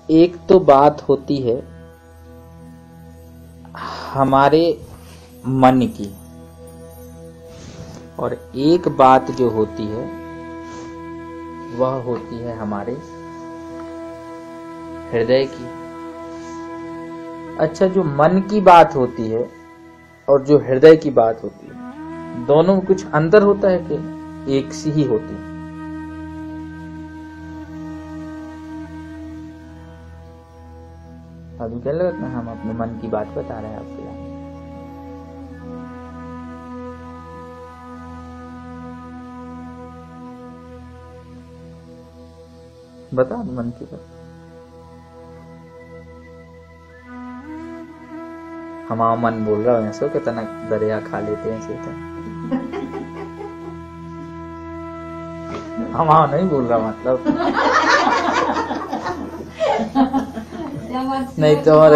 एक तो बात होती है हमारे मन की, और एक बात जो होती है वह होती है हमारे हृदय की। अच्छा, जो मन की बात होती है और जो हृदय की बात होती है, दोनों में कुछ अंतर होता है कि एक सी ही होती है? अभी क्या लगा हम अपने मन की बात बता रहे हैं आपके यहाँ। बता दो मन की बात। हमारा मन बोल रहा है ऐसा कितना दरिया खा लेते हैं तो हमारा नहीं बोल रहा, मतलब नहीं तो और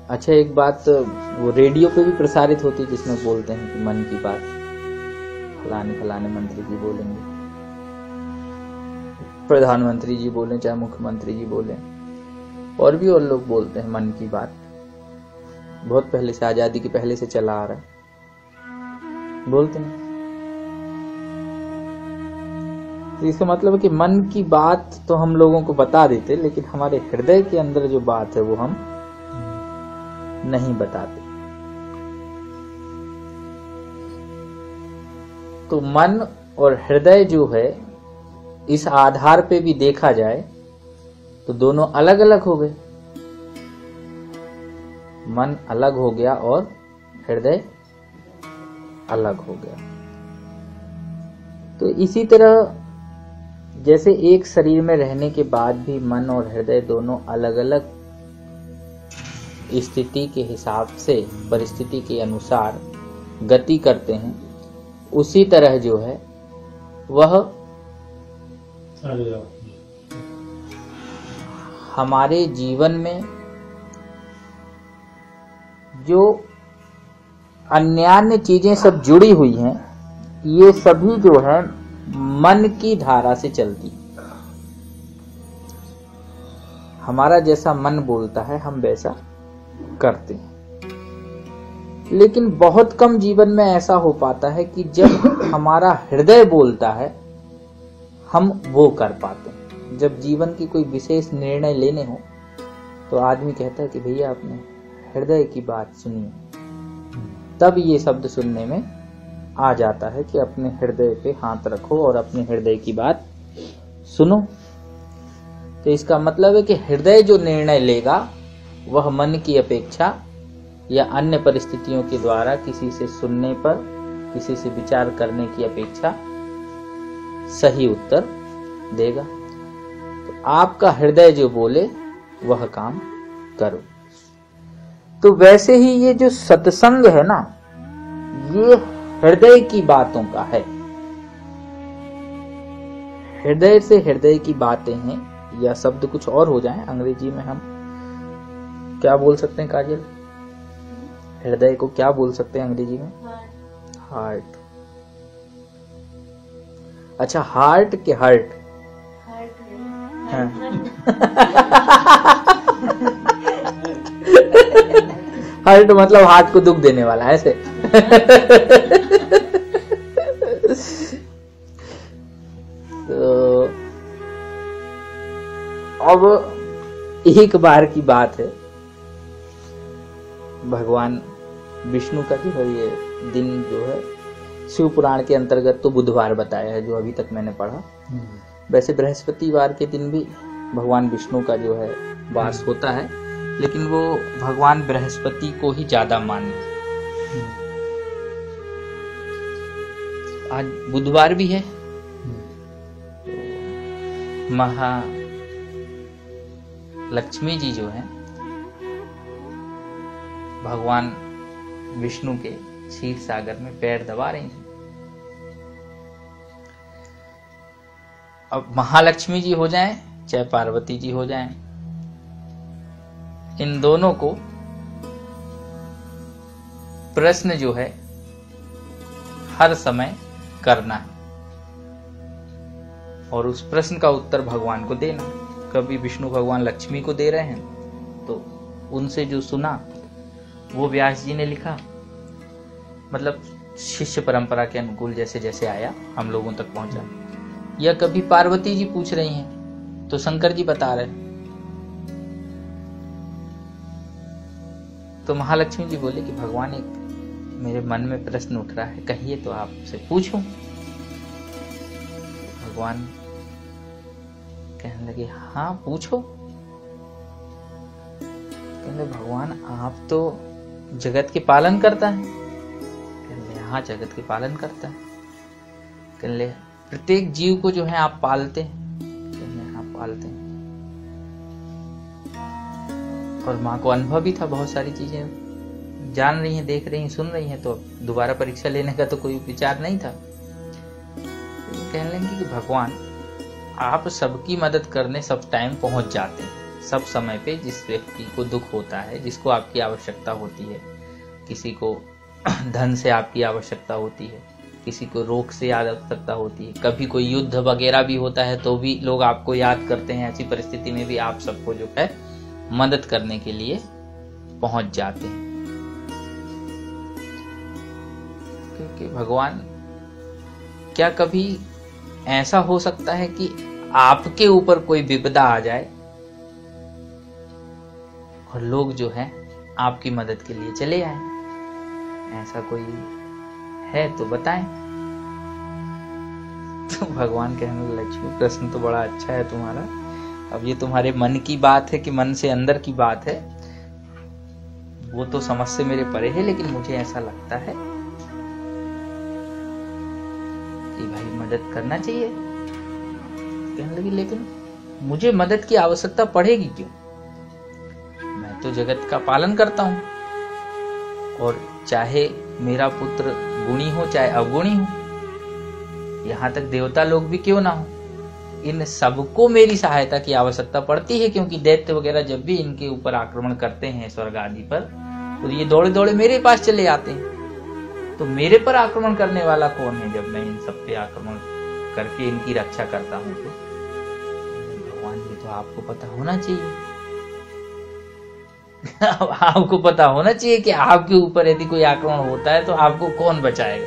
अच्छा, एक बात वो रेडियो पे भी प्रसारित होती है जिसमें बोलते हैं कि मन की बात फलाने फलाने मंत्री जी बोलेंगे, प्रधानमंत्री जी बोले, चाहे मुख्यमंत्री जी बोले, और भी और लोग बोलते हैं मन की बात। बहुत पहले से, आजादी के पहले से चला आ रहा है, बोलते हैं। तो इसका मतलब है कि मन की बात तो हम लोगों को बता देते, लेकिन हमारे हृदय के अंदर जो बात है वो हम नहीं बताते। तो मन और हृदय जो है, इस आधार पे भी देखा जाए तो दोनों अलग अलग हो गए। मन अलग हो गया और हृदय अलग हो गया। तो इसी तरह जैसे एक शरीर में रहने के बाद भी मन और हृदय दोनों अलग अलग स्थिति के हिसाब से, परिस्थिति के अनुसार गति करते हैं, उसी तरह जो है वह हमारे जीवन में जो अन्यान्य चीजें सब जुड़ी हुई हैं, ये सभी जो है मन की धारा से चलती। हमारा जैसा मन बोलता है हम वैसा करते हैं। लेकिन बहुत कम जीवन में ऐसा हो पाता है कि जब हमारा हृदय बोलता है हम वो कर पाते हैं। जब जीवन की कोई विशेष निर्णय लेने हो तो आदमी कहता है कि भैया अपने हृदय की बात सुनिए, तब ये शब्द सुनने में आ जाता है कि अपने हृदय पे हाथ रखो और अपने हृदय की बात सुनो। तो इसका मतलब है कि हृदय जो निर्णय लेगा वह मन की अपेक्षा या अन्य परिस्थितियों के द्वारा किसी से सुनने पर, किसी से विचार करने की अपेक्षा सही उत्तर देगा। तो आपका हृदय जो बोले वह काम करो। तो वैसे ही ये जो सत्संग है ना, ये हृदय की बातों का है। हृदय से हृदय की बातें हैं, या शब्द कुछ और हो जाए, अंग्रेजी में हम क्या बोल सकते हैं काजल? हृदय को क्या बोल सकते हैं अंग्रेजी में? हार्ट। अच्छा, हार्ट के हर्ट? हर्ट मतलब हार्ट को दुख देने वाला, ऐसे? तो अब एक बार की बात है, भगवान विष्णु का जो है ये दिन जो है शिव पुराण के अंतर्गत तो बुधवार बताया है, जो अभी तक मैंने पढ़ा। वैसे बृहस्पतिवार के दिन भी भगवान विष्णु का जो है वास होता है, लेकिन वो भगवान बृहस्पति को ही ज्यादा मानते। आज बुधवार भी है, महालक्ष्मी जी जो है भगवान विष्णु के क्षीर सागर में पैर दबा रही थी। अब महालक्ष्मी जी हो जाएं चाहे पार्वती जी हो जाएं, इन दोनों को प्रश्न जो है हर समय करना है और उस प्रश्न का उत्तर भगवान को देना। कभी विष्णु भगवान लक्ष्मी को दे रहे हैं तो उनसे जो सुना वो व्यास जी ने लिखा, मतलब शिष्य परंपरा के अनुकूल जैसे जैसे आया हम लोगों तक पहुंचा। या कभी पार्वती जी पूछ रही हैं तो शंकर जी बता रहे, तो महालक्ष्मी जी बोले कि भगवान एक मेरे मन में प्रश्न उठ रहा है, कहिए तो आपसे पूछूं। भगवान कहने लगे हाँ पूछो। कहने भगवान आप तो जगत के पालन करता है। कहने हाँ जगत के पालन करता है। कहने प्रत्येक जीव को जो है आप पालते हैं। कहने हाँ पालते हैं। और माँ को अनुभव भी था, बहुत सारी चीजें जान रही हैं, देख रही हैं, सुन रही हैं, तो दोबारा परीक्षा लेने का तो कोई विचार नहीं था। कहने लगे कि भगवान आप सबकी मदद करने सब टाइम पहुंच जाते हैं, सब समय पे जिस व्यक्ति को दुख होता है, जिसको आपकी आवश्यकता होती है, किसी को धन से आपकी आवश्यकता होती है, किसी को रोग से आवश्यकता होती है, कभी कोई युद्ध वगैरह भी होता है तो भी लोग आपको याद करते हैं। ऐसी परिस्थिति में भी आप सबको जो है मदद करने के लिए पहुंच जाते हैं। क्योंकि भगवान क्या कभी ऐसा हो सकता है कि आपके ऊपर कोई विपदा आ जाए और लोग जो है आपकी मदद के लिए चले आए? ऐसा कोई है तो बताएं। तो भगवान कहने लक्ष्मी प्रश्न तो बड़ा अच्छा है तुम्हारा, अब ये तुम्हारे मन की बात है कि मन से अंदर की बात है, वो तो समझ से मेरे परे है, लेकिन मुझे ऐसा लगता है कि भाई मदद करना चाहिए। कहने लगी लेकिन मुझे मदद की आवश्यकता पड़ेगी क्यों? मैं तो जगत का पालन करता हूं, और चाहे मेरा पुत्र गुणी हो चाहे अवगुणी हो, यहां तक देवता लोग भी क्यों ना हो, इन सबको मेरी सहायता की आवश्यकता पड़ती है। क्योंकि दैत्य वगैरह जब भी इनके ऊपर आक्रमण करते हैं स्वर्ग आदि पर, तो ये दौड़े दौड़े मेरे पास चले आते हैं। तो मेरे पर आक्रमण करने वाला कौन है जब मैं इन सब पे आक्रमण करके इनकी रक्षा करता हूं? तो भगवान ये तो आपको पता होना चाहिए। आपको पता होना चाहिए कि आपके ऊपर यदि कोई आक्रमण होता है तो आपको कौन बचाएगा?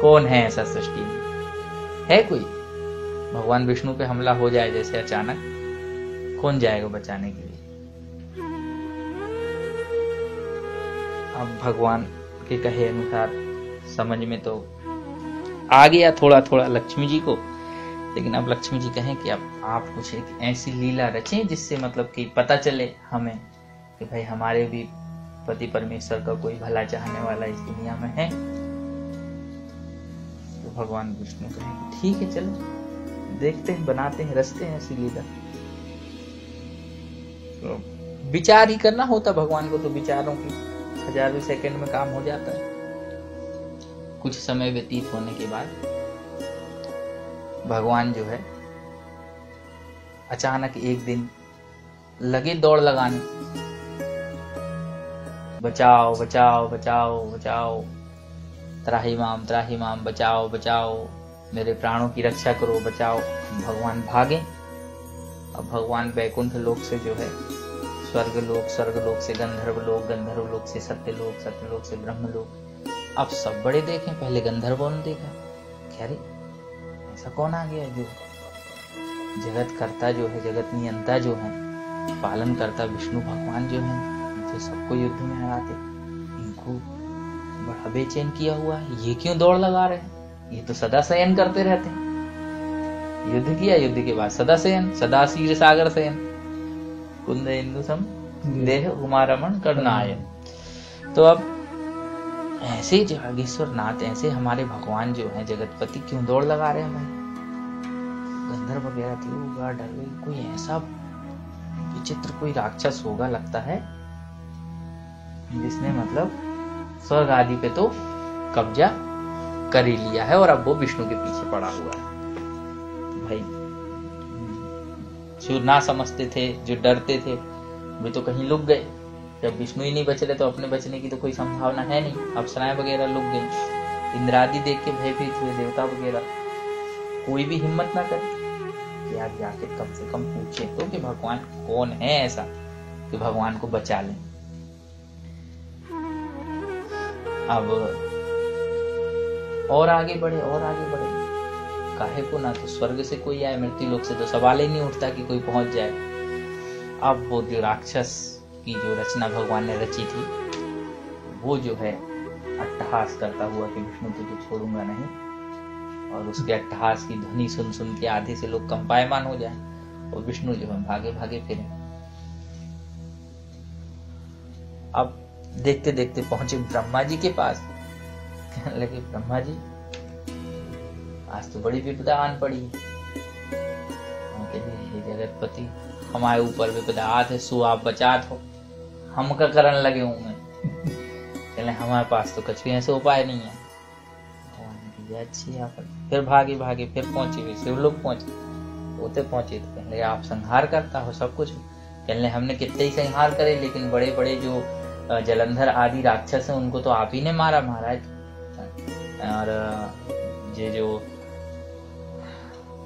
कौन है ऐसा सृष्टि में? है कोई? भगवान विष्णु पे हमला हो जाए जैसे अचानक, कौन जाएगा बचाने के लिए? अब भगवान के कहे अनुसार समझ में तो आ गया थोड़ा थोड़ा लक्ष्मी जी को, लेकिन अब लक्ष्मी जी कहें कि अब आप कुछ एक ऐसी लीला रचें जिससे मतलब कि पता चले हमें कि भाई हमारे भी पति परमेश्वर का कोई भला चाहने वाला इस दुनिया में है। तो भगवान विष्णु कहें ठीक है चलो देखते हैं, बनाते हैं, रचते हैं ऐसी लीला। तो विचार ही करना होता भगवान को, तो विचारों की 1000वें सेकंड में काम हो जाता है। कुछ समय व्यतीत होने के बाद भगवान जो है अचानक एक दिन लगे दौड़ लगाने, बचाओ बचाओ बचाओ बचाओ, त्राहि माम बचाओ बचाओ, मेरे प्राणों की रक्षा करो, बचाओ। भगवान भागे। अब भगवान वैकुंठ लोक से जो है स्वर्ग लोक से गंधर्व लोक से सत्य लोक से ब्रह्म लोक। अब सब बड़े देखें, पहले गंधर्वों ने देखा, क्या रे ऐसा कौन आ गया जो जगत करता जो है, जगत नियंता जो है, पालन करता विष्णु भगवान जो है, जो सबको युद्ध में हराते, इनको बड़ा बेचैन किया हुआ है, ये क्यों दौड़ लगा रहे हैं? ये तो सदा शयन करते रहते हैं। युद्ध किया, युद्ध के बाद सदा शयन, सदा क्षीर सागर शयन, कुंद इंदु सम देह उमारमण करनायन। तो अब ऐसे जागेश्वर नाथ, ऐसे हमारे भगवान जो है जगतपति क्यों दौड़ लगा रहे हैं भाई? गंधर्व वगैरह थे, होगा डर गई, कोई ऐसा विचित्र कोई राक्षस होगा लगता है जिसने मतलब स्वर्ग आदि पे तो कब्जा कर ही लिया है और अब वो विष्णु के पीछे पड़ा हुआ है। भाई जो ना समझते थे, जो डरते थे, वे तो कहीं लुक गए। जब विष्णु ही नहीं बच रहे तो अपने बचने की तो कोई संभावना है नहीं। अप्सराएं वगैरह लुक गई, इंद्रादि देख के भयभीत हुए, देवता वगैरह। कोई भी हिम्मत ना करे कि आप जाके कम से कम पूछे तो कि भगवान कौन है ऐसा कि भगवान को बचा लें। अब और आगे बढ़े, और आगे बढ़े, काहे को ना तो स्वर्ग से कोई आए, मृत्यु लोक से तो सवाल ही नहीं उठता कि कोई पहुंच जाए। अब वो जो राक्षस की जो रचना भगवान ने रची थी, वो जो है अट्टहास करता हुआ कि विष्णु तुझे छोड़ूंगा नहीं, और उसके अट्टहास की ध्वनि सुन सुन के आधे से लोग कंपायमान हो जाए और विष्णु जो है भागे भागे फिरे। अब देखते देखते पहुंचे ब्रह्मा जी के पास। कहने लगे, ब्रह्मा जी आज तो बड़ी विपदा आन पड़ी। हे जगतपति, हमारे ऊपर विपदा आत है, सो आप बचा दो, हम का करन लगे हूं मैं। कहले हमारे पास तो कुछ भी ऐसे उपाय नहीं है। अच्छी यहाँ पर फिर भागे भागे फिर पहुंचे, वे शिव लोग पहुंचे, होते पहुंचे तो कहले आप संहार करता हो सब कुछ। कहले हमने कितने ही संहार करे, लेकिन बड़े बड़े जो जलंधर आदि राक्षस हैं उनको तो आप ही ने मारा महाराज। और ये जो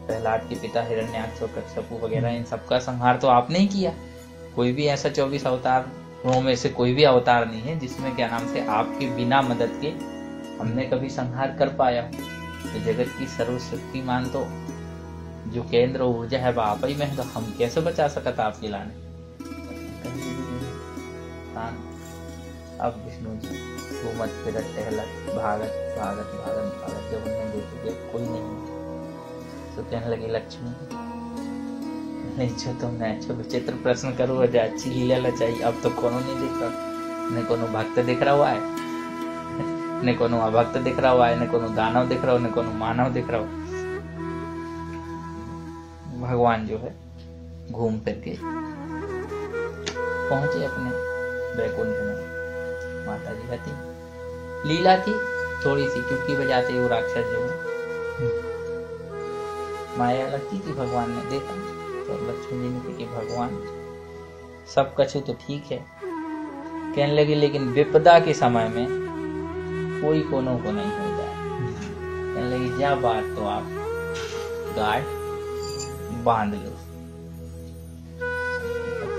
प्रहलाद के पिता हिरण्याक्ष और कच्छपु वगैरह, इन सबका संहार तो आपने ही किया। कोई भी ऐसा 24 अवतारों में से कोई भी अवतार नहीं है जिसमें क्या नाम से आपके बिना मदद के हमने कभी संहार कर पाया। तो जगत की सर्वशक्तिमान तो जो केंद्र ऊर्जा है वह आप ही में है, तो हम कैसे बचा सकता आपके लाने। अब विष्णु जी घूमत फिरत टहलत भागत भागत भागत भागत जब उन्हें देखे कोई नहीं, तो कहने लगी लक्ष्मी, नहीं जो तुमने अच्छा विचित्र प्रश्न करो, अच्छी लीला लचाई, अब तो कोनो नहीं दिख रहा। न कोनो भक्त दिख रहा हुआ है, न कोनो अभक्त दिख रहा हुआ है, न कोनो दानव दिख रहा हो, न कोनो मानव दिख रहा हो। भगवान जो है घूम फिर के पहुंचे अपने वैकुंठ में। माता जी हती, लीला थी थोड़ी सी, चुटकी बजाते वो राक्षस जो है माया लगती थी। भगवान ने देखा तो लक्ष्मी जी ने कहा कि भगवान सब कछु तो ठीक है। कहने लगे लेकिन विपदा के समय में कोई कोनो को नहीं हो जाए। कहने लगी जा बात तो आप गाय बांध लो।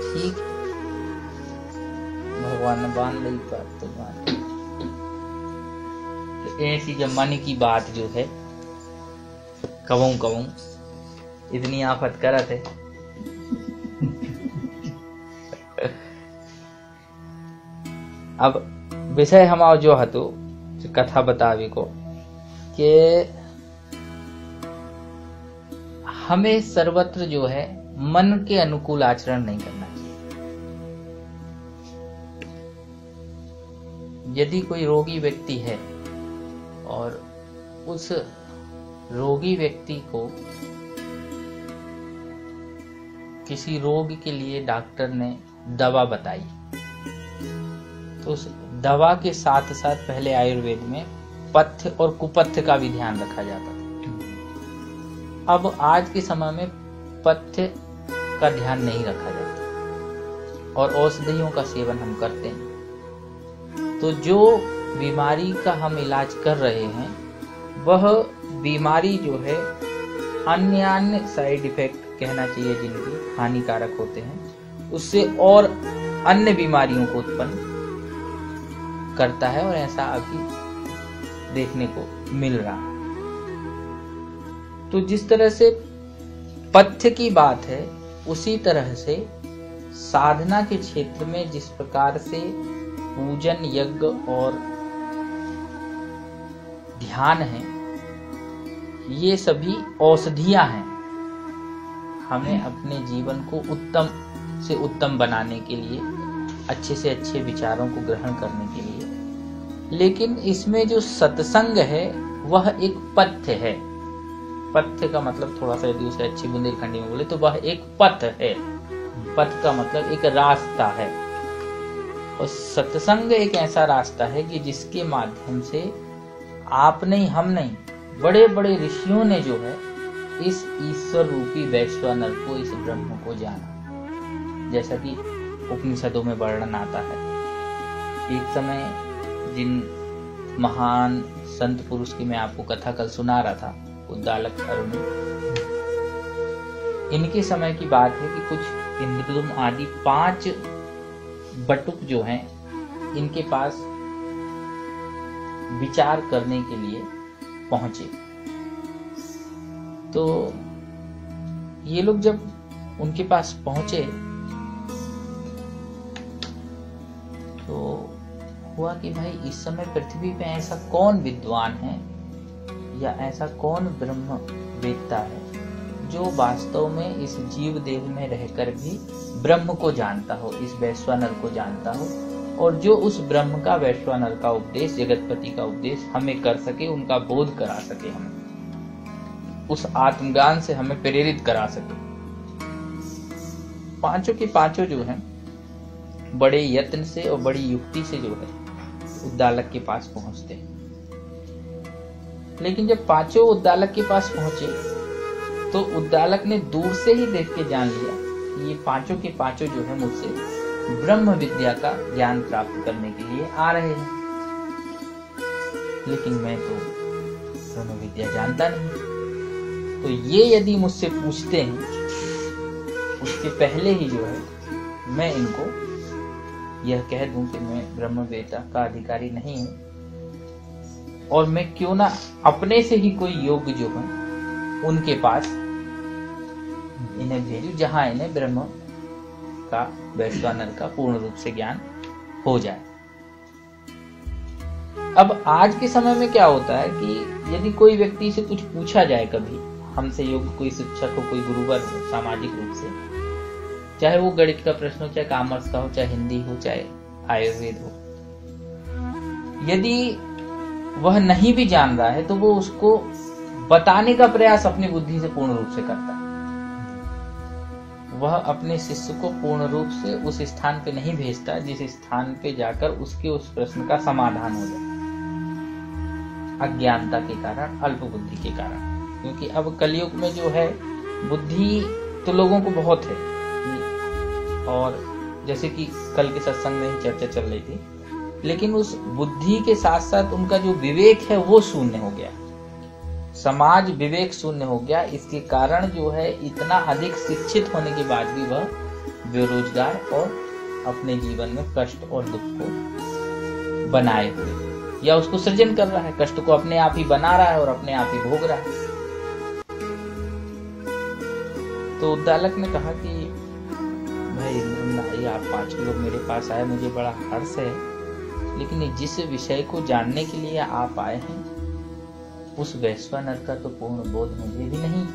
ठीक, भगवान ने बांध ली बात तो बांध। तो ऐसी जब मन की बात जो है कबूं कबूं इतनी आफत करत है। अब विषय हमारा जो हतो कथा बतावे को कि हमें सर्वत्र जो है मन के अनुकूल आचरण नहीं करना चाहिए। यदि कोई रोगी व्यक्ति है और उस रोगी व्यक्ति को किसी रोग के लिए डॉक्टर ने दवा बताई, तो उस दवा के साथ साथ पहले आयुर्वेद में पथ्य और कुपथ्य का भी ध्यान रखा जाता था। अब आज के समय में पथ्य का ध्यान नहीं रखा जाता और औषधियों का सेवन हम करते हैं। तो जो बीमारी का हम इलाज कर रहे हैं वह बीमारी जो है अन्य साइड इफेक्ट कहना चाहिए जिनकी हानिकारक होते हैं, उससे और अन्य बीमारियों को उत्पन्न करता है, और ऐसा अभी देखने को मिल रहा है। तो जिस तरह से पथ्य की बात है, उसी तरह से साधना के क्षेत्र में जिस प्रकार से पूजन यज्ञ और ध्यान है, ये सभी औषधियां हैं हमें अपने जीवन को उत्तम से उत्तम बनाने के लिए, अच्छे से अच्छे विचारों को ग्रहण करने के लिए। लेकिन इसमें जो सत्संग है वह एक पथ्य है। पथ्य का मतलब थोड़ा सा यदि उसे अच्छी बुंदेलखंडी में बोले तो वह एक पथ है। पथ का मतलब एक रास्ता है। और सत्संग एक ऐसा रास्ता है कि जिसके माध्यम से आप नहीं, हम नहीं, बड़े बड़े ऋषियों ने जो है इस ईश्वर रूपी वैश्वानर को, इस ब्रह्म को जाना। जैसा कि उपनिषदों में वर्णन आता है, एक समय जिन महान संत पुरुष की मैं आपको कथा कल सुना रहा था, उद्दालक अरुणी, इनके समय की बात है कि कुछ इंद्रदुम्न आदि 5 बटुक जो हैं इनके पास विचार करने के लिए पहुंचे। तो ये लोग जब उनके पास पहुंचे तो हुआ कि भाई इस समय पृथ्वी पे ऐसा कौन विद्वान है या ऐसा कौन ब्रह्म वेत्ता है जो वास्तव में इस जीव देह में रहकर भी ब्रह्म को जानता हो, इस वैश्वानर को जानता हो, और जो उस ब्रह्म का, वैश्वानर का उपदेश, जगतपति का उपदेश हमें कर सके, उनका बोध करा सके, हमें उस आत्मज्ञान से हमें प्रेरित करा सके। पांचों के पांचों जो हैं बड़े यत्न से और बड़ी युक्ति से जो है उद्दालक के पास पहुंचते हैं। लेकिन जब पांचों उद्दालक के पास पहुंचे तो उद्दालक ने दूर से ही देख के जान लिया कि ये पांचों के पांचों जो है मुझसे ब्रह्म विद्या का ज्ञान प्राप्त करने के लिए आ रहे हैं, लेकिन मैं तो ब्रह्म विद्या जानता नहीं। तो ये यदि मुझसे पूछते हैं उसके पहले ही जो है मैं इनको यह कह दूं कि मैं ब्रह्म वेत्ता का अधिकारी नहीं हूं, और मैं क्यों ना अपने से ही कोई योग जो है उनके पास इन्हें भेजूं जहां इन्हें ब्रह्म का, वैश्वानर का पूर्ण रूप से ज्ञान हो जाए। अब आज के समय में क्या होता है कि यदि कोई व्यक्ति से कुछ पूछा जाए, कभी हमसे योग, कोई शिक्षक हो, कोई गुरुवर हो, सामाजिक रूप से, चाहे वो गणित का प्रश्न हो, चाहे कॉमर्स का हो, चाहे हिंदी हो, चाहे आयुर्वेद हो, यदि वह नहीं भी जान रहा है तो वो उसको बताने का प्रयास अपनी बुद्धि से पूर्ण रूप से करता है। वह अपने शिष्य को पूर्ण रूप से उस स्थान पे नहीं भेजता जिस स्थान पे जाकर उसके उस प्रश्न का समाधान हो जाए, अज्ञानता के कारण, अल्प बुद्धि के कारण। क्योंकि अब कलयुग में जो है बुद्धि तो लोगों को बहुत है, और जैसे कि कल के सत्संग में ही चर्चा चल रही थी, लेकिन उस बुद्धि के साथ साथ उनका जो विवेक है वो शून्य हो गया। समाज विवेक शून्य हो गया। इसके कारण जो है इतना अधिक शिक्षित होने के बाद भी वह बेरोजगार और अपने जीवन में कष्ट और दुख को बनाए हुए, या उसको सृजन कर रहा है, कष्ट को अपने आप ही बना रहा है और अपने आप ही भोग रहा है। तो उद्दालक ने कहा कि भाई आप 5 लोग मेरे पास आए, मुझे बड़ा हर्ष है, लेकिन जिस विषय को जानने के लिए आप आए हैं उस वैश्वानर का तो पूर्ण बोध मुझे भी नहीं।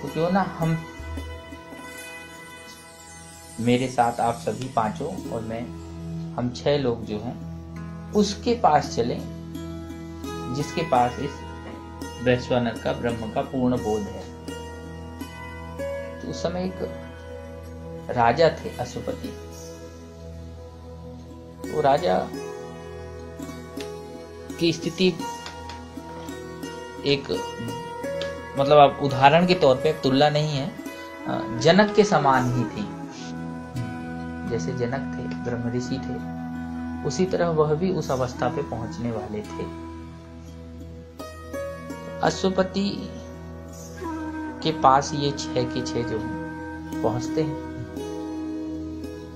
तो क्यों ना मेरे साथ आप सभी 5 और मैं, हम 6 लोग जो हैं उसके पास चलें जिसके पास इस वैश्वानर का, ब्रह्म का पूर्ण बोध है। तो उस समय एक राजा थे, अश्वपति। वो राजा की स्थिति एक, मतलब आप उदाहरण के तौर पे, तुलना नहीं है, जनक के समान ही थी। जैसे जनक थे, ब्रह्म ऋषि थे, उसी तरह वह भी उस अवस्था पे पहुंचने वाले थे। अश्वपति के पास ये 6 के 6 जो पहुंचते हैं।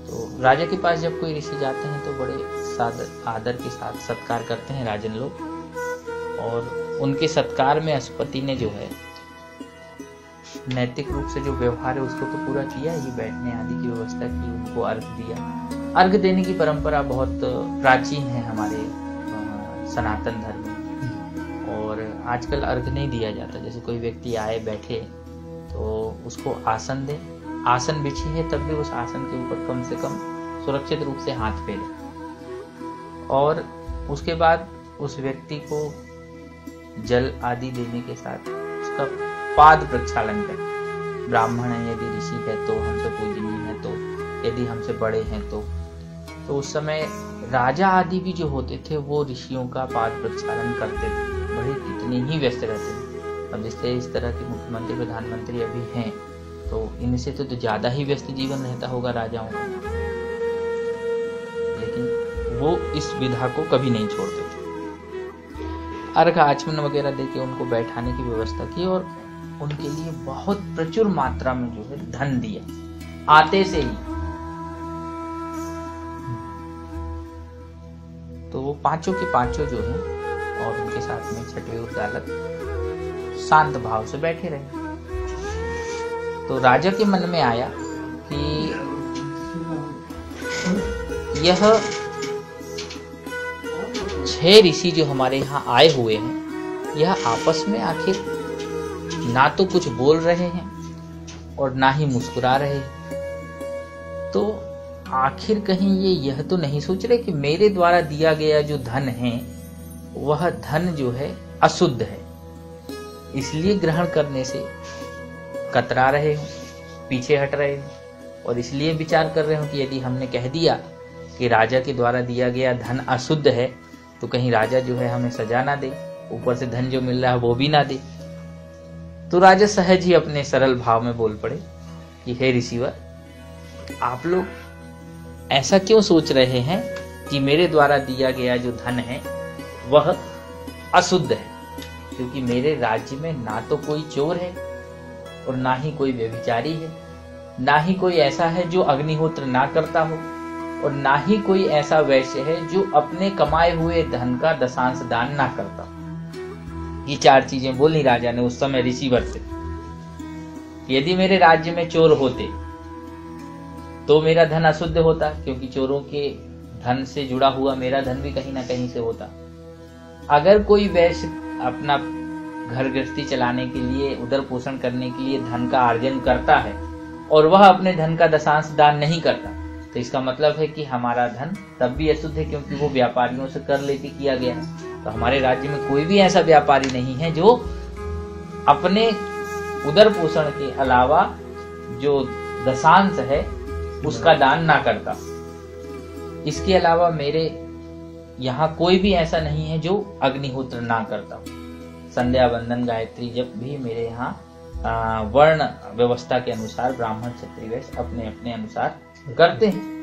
तो राजा के पास जब कोई ऋषि जाते हैं तो बड़े आदर के साथ सत्कार करते हैं राजन लोग, और उनके सत्कार में अश्वपति ने जो है नैतिक रूप से जो व्यवहार है उसको तो पूरा किया ही, बैठने आदि की व्यवस्था की, उनको अर्घ दिया। अर्घ देने की परंपरा बहुत प्राचीन है हमारे सनातन धर्म में, और आजकल अर्घ नहीं दिया जाता। जैसे कोई व्यक्ति आए, बैठे, तो उसको आसन दे, आसन बिछी है तब भी उस आसन के ऊपर कम से कम सुरक्षित रूप से हाथ फेरे, और उसके बाद उस व्यक्ति को जल आदि देने के साथ उसका पाद प्रक्षालन करें। ब्राह्मण है, यदि ऋषि है तो हमसे पूजनीय है, तो यदि हमसे बड़े हैं तो तो उस समय राजा आदि भी जो होते थे वो ऋषियों का पाद प्रक्षालन करते थे, बड़े कितने ही व्यस्त रहते थे। अब जैसे इस तरह के मुख्यमंत्री प्रधानमंत्री अभी हैं तो इनसे तो ज्यादा ही व्यस्त जीवन रहता होगा राजाओं का, लेकिन वो इस विधा को कभी नहीं छोड़ते थे। अर्घ आचमन वगैरह देके उनको बैठाने की व्यवस्था की और उनके लिए बहुत प्रचुर मात्रा में जो है धन दिया आते से ही। तो वो पांचों के पांचों जो हैं और उनके साथ में छठवें उद्दालक शांत भाव से बैठे रहे। तो राजा के मन में आया कि यह 6 ऋषि जो हमारे यहाँ आए हुए हैं यह आपस में आखिर ना तो कुछ बोल रहे हैं और ना ही मुस्कुरा रहे हैं। तो आखिर कहीं ये यह तो नहीं सोच रहे कि मेरे द्वारा दिया गया जो धन है वह धन जो है अशुद्ध है, इसलिए ग्रहण करने से कतरा रहे हो, पीछे हट रहे हो और इसलिए विचार कर रहे हो कि यदि हमने कह दिया कि राजा के द्वारा दिया गया धन अशुद्ध है तो कहीं राजा जो है हमें सजा ना दे, ऊपर से धन जो मिल रहा है वो भी ना दे। तो राजा सहज ही अपने सरल भाव में बोल पड़े कि हे ऋषिवर, आप लोग ऐसा क्यों सोच रहे हैं कि मेरे द्वारा दिया गया जो धन है वह अशुद्ध है, क्योंकि मेरे राज्य में ना तो कोई चोर है और ना ही कोई व्यभिचारी है, ना ही कोई ऐसा है जो अग्निहोत्र ना करता हो और ना ही कोई ऐसा वैश्य है जो अपने कमाए हुए धन का दशांश दान ना करता। ये 4 चीजें बोली राजा ने उस समय ऋषिवर से। यदि मेरे राज्य में चोर होते तो मेरा धन अशुद्ध होता, क्योंकि चोरों के धन से जुड़ा हुआ मेरा धन भी कहीं ना कहीं से होता। अगर कोई वैश्य अपना घर गृहस्थी चलाने के लिए, उदर पोषण करने के लिए धन का अर्जन करता है और वह अपने धन का दशांश दान नहीं करता, तो इसका मतलब है कि हमारा धन तब भी अशुद्ध है, क्योंकि वो व्यापारियों से कर लेके किया गया है। तो हमारे राज्य में कोई भी ऐसा व्यापारी नहीं है जो अपने उदर पोषण के अलावा जो दशांश है उसका दान ना करता। इसके अलावा मेरे यहाँ कोई भी ऐसा नहीं है जो अग्निहोत्र ना करता। संध्या वंदन गायत्री जप भी मेरे यहाँ वर्ण व्यवस्था के अनुसार ब्राह्मण क्षत्रिय वैश्य अपने अपने अनुसार करते हैं।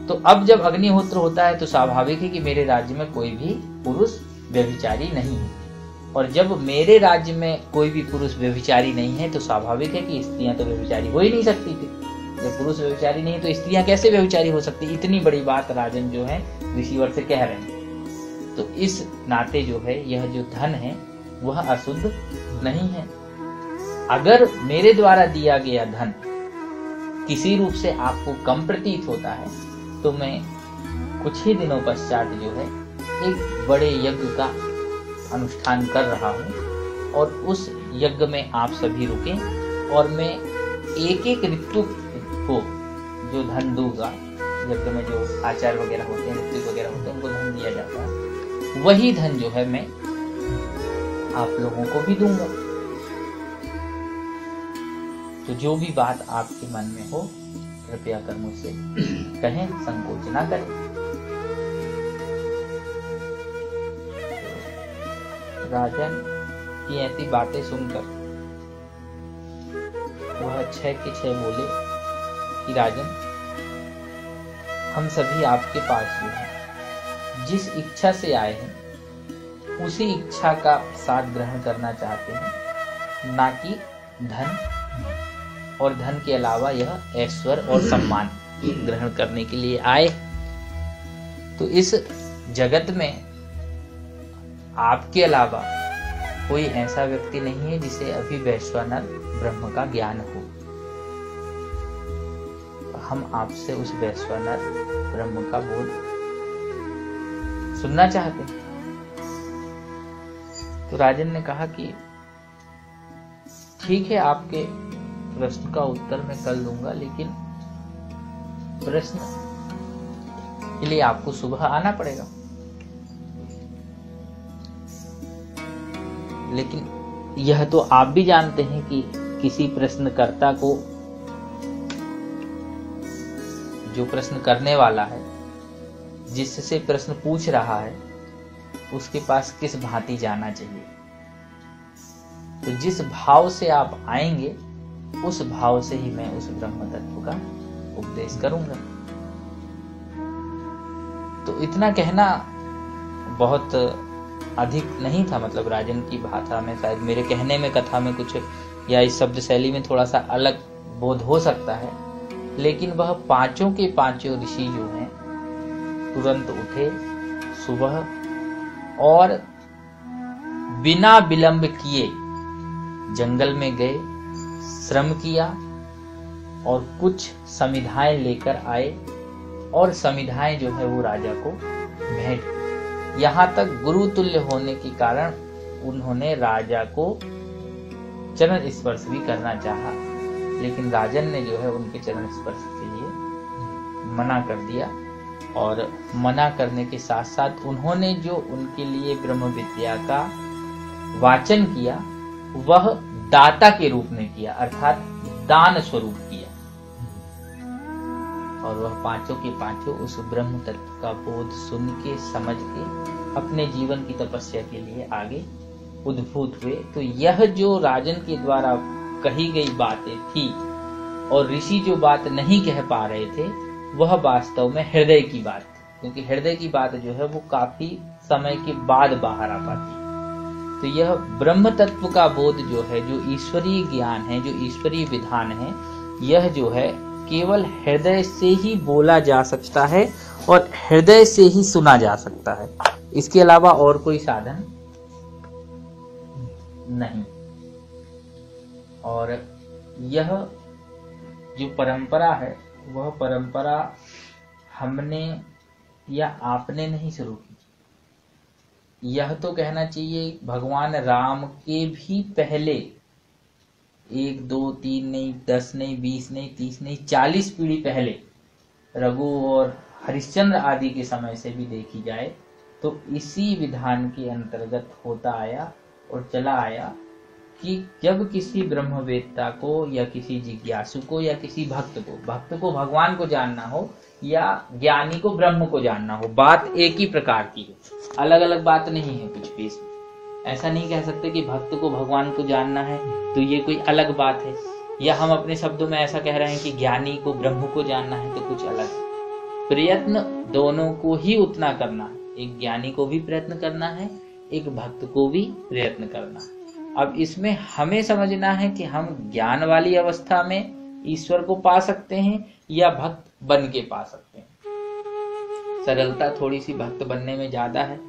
तो अब जब अग्निहोत्र होता है तो स्वाभाविक है कि मेरे राज्य में कोई भी पुरुष व्यभिचारी नहीं है, और जब मेरे राज्य में कोई भी पुरुष व्यभिचारी नहीं है तो स्वाभाविक है कि स्त्रियां तो व्यभिचारी हो ही नहीं सकती थी। जब पुरुष व्यभिचारी नहीं तो स्त्रियां कैसे व्यभिचारी हो सकती? इतनी बड़ी बात राजन जो है ऋषिवर से कह रहे हैं। तो इस नाते जो है यह जो धन है वह अशुद्ध नहीं है। अगर मेरे द्वारा दिया गया धन किसी रूप से आपको कम प्रतीत होता है तो मैं कुछ ही दिनों पश्चात जो है एक बड़े यज्ञ का अनुष्ठान कर रहा हूँ और उस यज्ञ में आप सभी रुकें और मैं एक एक ऋतु को जो धन दूंगा, यज्ञ में जो आचार वगैरह होते हैं, ऋतु वगैरह होते हैं, उनको धन दिया जाता है, वही धन जो है मैं आप लोगों को भी दूंगा। तो जो भी बात आपके मन में हो कृपया कर मुझसे कहें, संकोच ना करें। राजन की ऐसी बातें सुनकर वह 6 के 6 बोले कि राजन, हम सभी आपके पास जो हैं, जिस इच्छा से आए हैं उसी इच्छा का साथ ग्रहण करना चाहते हैं, ना कि धन और धन के अलावा यह ऐश्वर्य और सम्मान ग्रहण करने के लिए आए। तो इस जगत में आपके अलावा कोई ऐसा व्यक्ति नहीं है जिसे अभी वैश्वानर ब्रह्म का ज्ञान हो। हम आपसे उस वैश्वानर ब्रह्म का बोध सुनना चाहते हैं। तो राजन ने कहा कि ठीक है, आपके प्रश्न का उत्तर मैं कल दूंगा, लेकिन प्रश्न के लिए आपको सुबह आना पड़ेगा। लेकिन यह तो आप भी जानते हैं कि किसी प्रश्नकर्ता को जो प्रश्न करने वाला है, जिससे प्रश्न पूछ रहा है, उसके पास किस भांति जाना चाहिए। तो जिस भाव से आप आएंगे उस भाव से ही मैं उस ब्रह्म तत्व का उपदेश करूंगा। तो इतना कहना बहुत अधिक नहीं था, मतलब राजन की भाषा में शायद मेरे कहने में, कथा में कुछ या इस शब्द शैली में थोड़ा सा अलग बोध हो सकता है, लेकिन वह पांचों के पांचों ऋषि जो हैं तुरंत उठे सुबह और बिना विलंब किए जंगल में गए, श्रम किया और कुछ समिधाएं लेकर आए और समिधाएं जो है वो राजा को भेंट। यहाँ तक गुरु तुल्य होने के कारण उन्होंने राजा को चरण स्पर्श भी करना चाहा, लेकिन राजन ने जो है उनके चरण स्पर्श के लिए मना कर दिया। और मना करने के साथ साथ उन्होंने जो उनके लिए ब्रह्म विद्या का वाचन किया वह दाता के रूप में किया, अर्थात दान स्वरूप किया। और वह पांचों के पांचों उस ब्रह्म तत्व का बोध सुन के, समझ के अपने जीवन की तपस्या के लिए आगे उद्भूत हुए। तो यह जो राजन के द्वारा कही गई बातें थी और ऋषि जो बात नहीं कह पा रहे थे, वह वास्तव में हृदय की बात थी, क्योंकि हृदय की बात जो है वो काफी समय के बाद बाहर आ पाती। तो यह ब्रह्म तत्व का बोध जो है, जो ईश्वरीय ज्ञान है, जो ईश्वरीय विधान है, यह जो है केवल हृदय से ही बोला जा सकता है और हृदय से ही सुना जा सकता है। इसके अलावा और कोई साधन नहीं। और यह जो परंपरा है वह परंपरा हमने या आपने नहीं शुरू की। यह तो कहना चाहिए भगवान राम के भी पहले 1, 2, 3 नहीं, 10 नहीं, 20 नहीं, 30 नहीं, 40 पीढ़ी पहले रघु और हरिश्चंद्र आदि के समय से भी देखी जाए तो इसी विधान के अंतर्गत होता आया और चला आया कि जब किसी ब्रह्मवेत्ता को या किसी जिज्ञासु को या किसी भक्त को भगवान को जानना हो या ज्ञानी को ब्रह्म को जानना हो, बात एक ही प्रकार की है, अलग अलग बात नहीं है कुछ भी। ऐसा नहीं कह सकते कि भक्त को भगवान को जानना है तो ये कोई अलग बात है, या हम अपने शब्दों में ऐसा कह रहे हैं कि ज्ञानी को ब्रह्म को जानना है तो कुछ अलग है। प्रयत्न दोनों को ही उतना करना है, एक ज्ञानी को भी प्रयत्न करना है, एक भक्त को भी प्रयत्न करना है। अब इसमें हमें समझना है कि हम ज्ञान वाली अवस्था में ईश्वर को पा सकते हैं या भक्त बन के पा सकते हैं। सरलता थोड़ी सी भक्त बनने में ज्यादा है,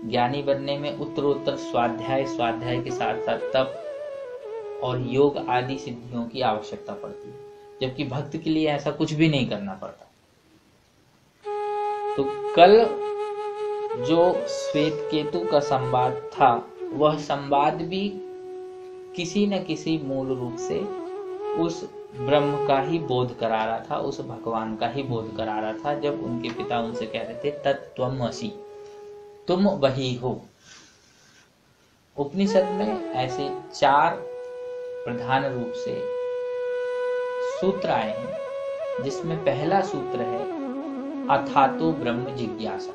ज्ञानी बनने में उत्तरोत्तर स्वाध्याय के साथ साथ तप और योग आदि सिद्धियों की आवश्यकता पड़ती है, जबकि भक्त के लिए ऐसा कुछ भी नहीं करना पड़ता। तो कल जो श्वेत केतु का संवाद था वह संवाद भी किसी न किसी मूल रूप से उस ब्रह्म का ही बोध करा रहा था, उस भगवान का ही बोध करा रहा था। जब उनके पिता उनसे कह रहे थे तत्त्वमसि, तुम वही हो। उपनिषद में ऐसे 4 प्रधान रूप से सूत्र आए हैं, जिसमें पहला सूत्र है अथातो ब्रह्म जिज्ञासा।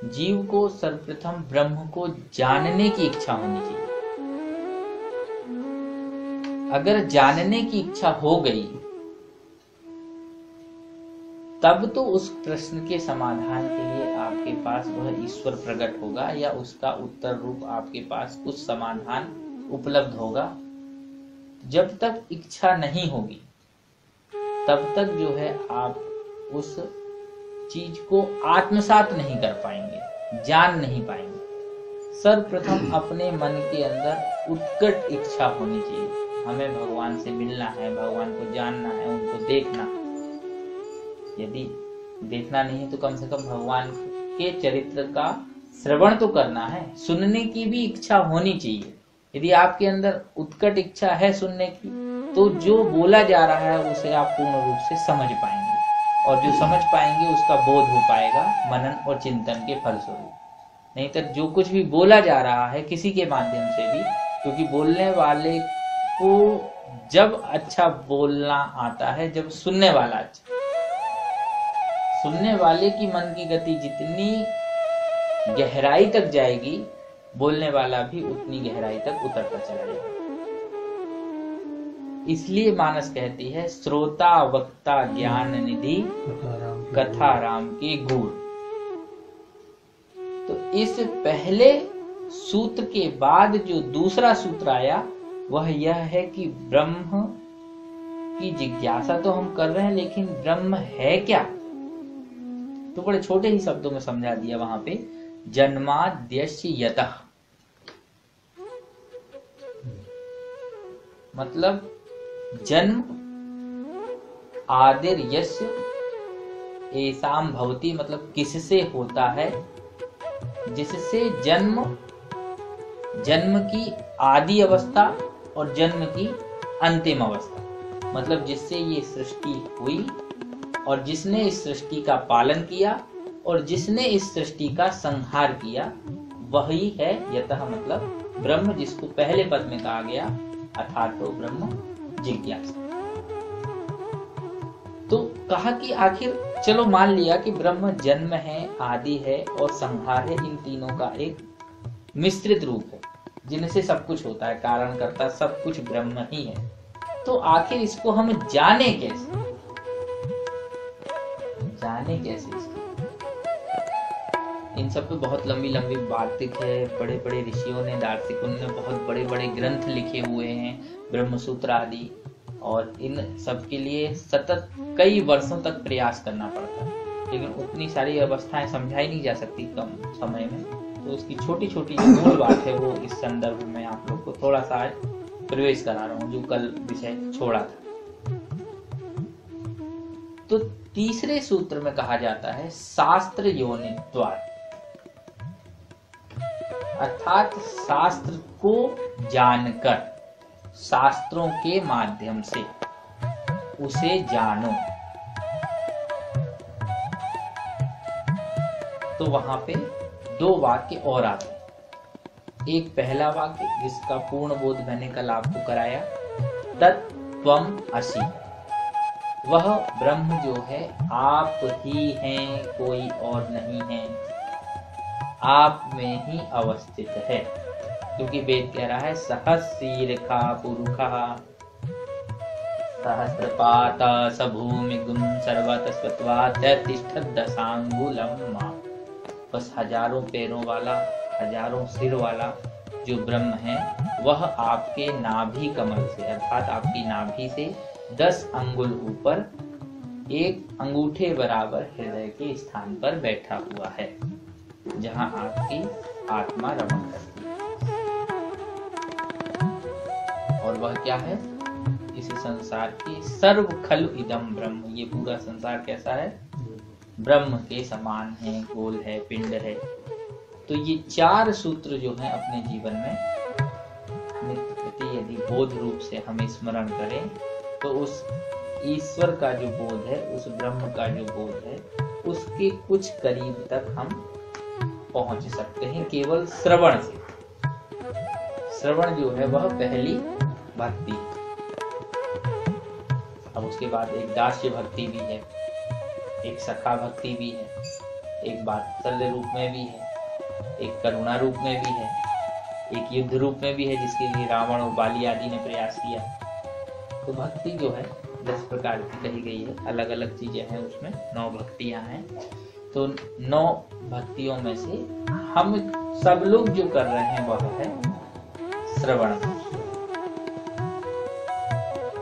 जीव को सर्वप्रथम ब्रह्म को जानने की इच्छा होनी चाहिए। अगर जानने की इच्छा हो गई तब तो उस प्रश्न के समाधान के लिए आपके पास वह ईश्वर प्रकट होगा या उसका उत्तर रूप आपके पास कुछ समाधान उपलब्ध होगा। जब तक इच्छा नहीं होगी तब तक जो है आप उस चीज को आत्मसात नहीं कर पाएंगे, जान नहीं पाएंगे। सर्वप्रथम अपने मन के अंदर उत्कट इच्छा होनी चाहिए, हमें भगवान से मिलना है, भगवान को जानना है, उनको देखना। यदि देखना नहीं है तो कम से कम भगवान के चरित्र का श्रवण तो करना है, सुनने की भी इच्छा होनी चाहिए। यदि आपके अंदर उत्कट इच्छा है सुनने की तो जो बोला जा रहा है उसे आप पूर्ण रूप से समझ पाएंगे, और जो समझ पाएंगे उसका बोध हो पाएगा मनन और चिंतन के फलस्वरूप। नहीं तो जो कुछ भी बोला जा रहा है किसी के माध्यम से भी, क्योंकि बोलने वाले को जब अच्छा बोलना आता है, जब सुनने वाला अच्छा, सुनने वाले की मन की गति जितनी गहराई तक जाएगी, बोलने वाला भी उतनी गहराई तक उतरता चला जाएगा। इसलिए मानस कहती है, श्रोता वक्ता ज्ञान निधि कथा राम के गुण। तो इस पहले सूत्र के बाद जो दूसरा सूत्र आया वह यह है कि ब्रह्म की जिज्ञासा तो हम कर रहे हैं, लेकिन ब्रह्म है क्या? तो बड़े छोटे ही शब्दों में समझा दिया वहां पे, जन्माद्यस्य यतः, मतलब जन्म आदिर यस्य एसाम भवति, मतलब किससे होता है, जिससे जन्म, जन्म की आदि अवस्था और जन्म की अंतिम अवस्था, मतलब जिससे ये सृष्टि हुई और जिसने इस सृष्टि का पालन किया और जिसने इस सृष्टि का संहार किया, वही है यतः, मतलब ब्रह्म, जिसको पहले पद में कहा गया अथातो ब्रह्म जिज्ञासा। तो कहा कि आखिर चलो मान लिया कि ब्रह्म जन्म है, आदि है और संहार है, इन तीनों का एक मिश्रित रूप है जिनसे सब कुछ होता है, कारण करता सब कुछ ब्रह्म ही है। तो आखिर इसको हम जाने कैसे, जाने कैसे इसको? इन सब पे बहुत लंबी लंबी बातें है, बड़े बड़े ऋषियों ने, दार्शनिकों ने बहुत बड़े बड़े ग्रंथ लिखे हुए हैं, ब्रह्मसूत्र आदि, और इन सब के लिए सतत कई वर्षों तक प्रयास करना पड़ता है, लेकिन उतनी सारी अवस्थाएं समझाई नहीं जा सकती कम समय में। तो उसकी छोटी छोटी जो मूल बात है वो इस संदर्भ में आप लोग को थोड़ा सा प्रवेश करा रहा हूँ, जो कल विषय छोड़ा था। तो तीसरे सूत्र में कहा जाता है शास्त्र योनित्वात्, अर्थात शास्त्र को जानकर, शास्त्रों के माध्यम से उसे जानो। तो वहां पे दो वाक्य और आते हैं। एक पहला वाक्य जिसका पूर्ण बोध मैंने कल आपको कराया, तत्त्वम् असि, वह ब्रह्म जो है आप ही हैं, कोई और नहीं है, आप में ही अवस्थित है। क्योंकि वेद कह रहा है सहस्रीरेखा पुरुषः सहस्रपात स भूमिगुं सर्वतस्त्वात् तिष्ठत् दशांगुलम्। बस हजारों पैरों वाला, हजारों सिर वाला जो ब्रह्म है वह आपके नाभि कमल से, अर्थात आपकी नाभि से 10 अंगुल ऊपर एक अंगूठे बराबर हृदय के स्थान पर बैठा हुआ है, जहां आपकी आत्मा रमण करती है। और वह क्या है? इस संसार की सर्व खलु इदम ब्रह्म, ये पूरा संसार कैसा है? ब्रह्म के समान है, गोल है, पिंड है। तो ये 4 सूत्र जो हैं अपने जीवन में नित्य प्रति यदि बोध रूप से हम स्मरण करें तो उस ईश्वर का जो बोध है, उस ब्रह्म का जो बोध है, उसके कुछ करीब तक हम पहुंच सकते हैं केवल श्रवण से। श्रवण जो है वह पहली भक्ति। अब उसके बाद एक दास्य भक्ति भी है, एक सखा भक्ति भी है, एक वात्सल्य रूप में भी है, एक करुणा रूप में भी है, एक युद्ध रूप में भी है, जिसके लिए रावण और बाली आदि ने प्रयास किया। तो भक्ति जो है 10 प्रकार की कही गई है, अलग अलग चीजें हैं उसमें, 9 भक्तियां हैं। तो 9 भक्तियों में से हम सब लोग जो कर रहे हैं वह है श्रवण।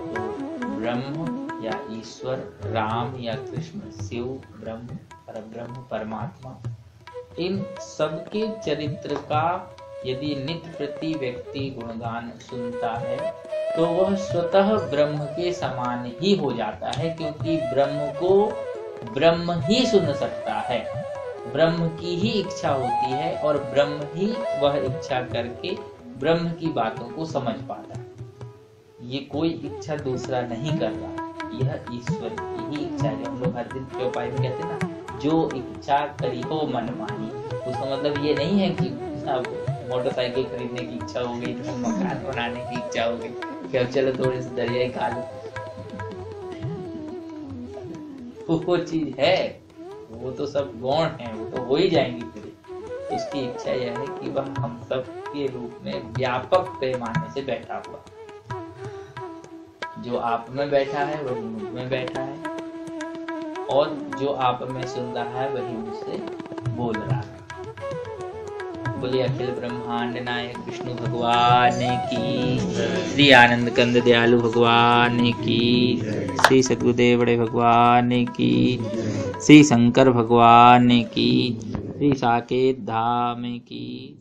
तो ब्रह्म या ईश्वर, राम या कृष्ण, शिव, ब्रह्म, परब्रह्म, परमात्मा, इन सबके चरित्र का यदि नित्य प्रति व्यक्ति गुणगान सुनता है तो वह स्वतः ब्रह्म के समान ही हो जाता है, क्योंकि ब्रह्म को ब्रह्म ही सुन सकता है, ब्रह्म की ही इच्छा होती है और ब्रह्म ही वह इच्छा करके ब्रह्म की बातों को समझ पाता है। ये कोई इच्छा दूसरा नहीं कर रहा, यह ईश्वर की ही इच्छा है। हम लोग हर दिन के उपाय में कहते हैं ना, जो इच्छा करी हो मन माही। उसका मतलब ये नहीं है कि अब मोटरसाइकिल खरीदने की इच्छा हो गई तो मकान बनाने की इच्छा हो गई, कि अब चलो थोड़े से दरियाई खा लो, वो चीज है, वो तो सब गौण है, वो तो हो ही जाएंगी पूरी। उसकी इच्छा यह है कि वह हम सब के रूप में व्यापक पैमाने से बैठा हुआ, जो आप में बैठा है वही मुझ में बैठा है, और जो आप में सुन रहा है वही मुझसे बोल रहा है। बोले अखिल ब्रह्मांड नायक विष्णु भगवान की, श्री आनंद कंद दयालु भगवान की, श्री सद्गुरुदेव बड़े भगवान की, श्री शंकर भगवान की, श्री साकेत धाम की।